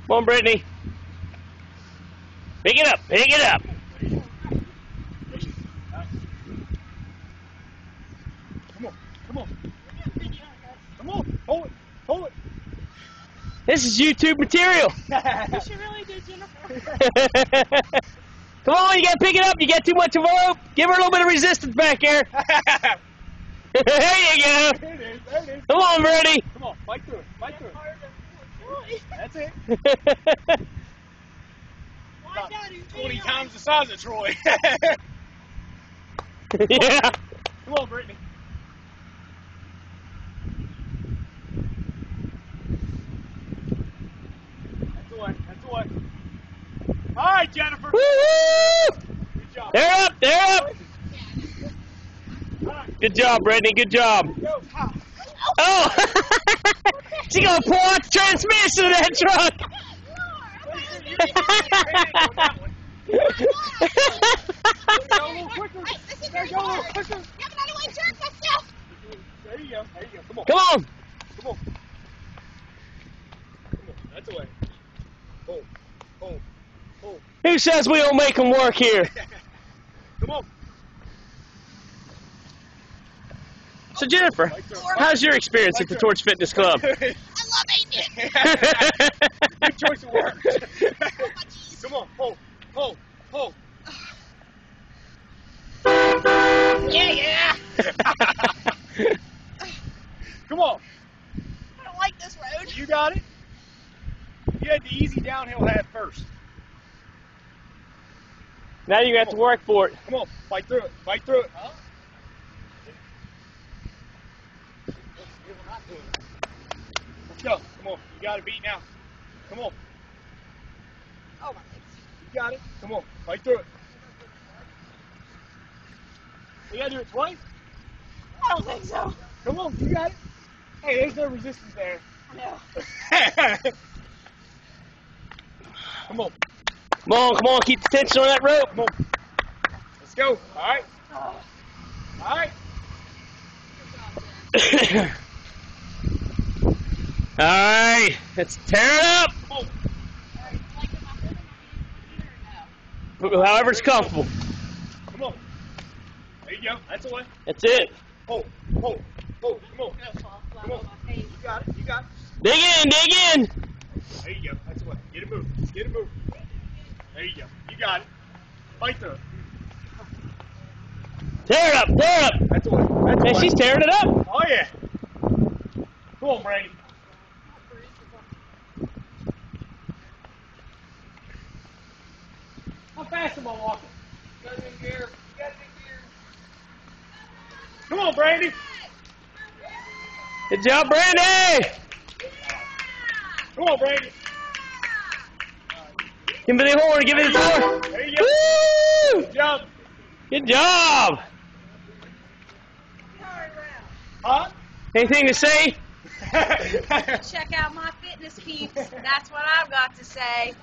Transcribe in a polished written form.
Come on, Brittany. Pick it up. Pick it up. Come on. Come on. Come on. Hold it. Hold it. This is YouTube material. You should really do, Jennifer. Come on, you gotta pick it up. You got too much of a rope. Give her a little bit of resistance back here. There you go. There it is. There it is. Come on, Brady. Come on. Fight through it. Fight through it. That's it. About 20 times the size of Troy. Yeah. Come on, Brittany. That's the way. That's the way. All right, Jennifer. Woo-hoo! Good job. They're up. They're up. All right. Good job, Brittany. Good job. Go. Oh! She gonna pull out the transmission of that truck. Go a little quicker. Go a little quicker. There you go. There you go. Come on. Come on. Come on. Come on. That's the way. Hold. Hold. Hold. Who says we don't make them work here? Come on. So Jennifer, how's your experience at the Torch Fitness Club? I love Aiden. Good choice of words. Come on. Hold. Hold. Hold. Yeah. Come on. I don't like this road. You got it. You had the easy downhill head first. Now you have to work for it. Come on. Fight through it. Fight through it. Let's go. Come on. You got it beat now. Come on. Oh my goodness. You got it. Come on. Fight through it. You gotta do it twice. I don't think so. Come on. You got it. Hey, there's no resistance there. I know. Come on. Come on, come on, keep the tension on that rope. Come on. Let's go. All right. All right. All right, let's tear it up. Come on. However it's comfortable. Come on. There you go. That's the way. That's it. Hold. Hold. Hold. Come on. Come on. You got it. You got it. Dig in, dig in. There you go. That's the way. Get it moving. Get it moving. There you go. You got it. Fight through it. Tear it up, tear it up. That's the way. That's the Man, way. she's tearing it up. Oh, yeah. Come on, Brady. How fast am I walking? Got it in gear. Got it in gear. Come on, Brady. Good job, Brandy. Come on, Brady. Give me the horn, give me the horn. There you go. Woo! Good job. Good job. Huh? Anything to say? Check out my fitness peeps. That's what I've got to say.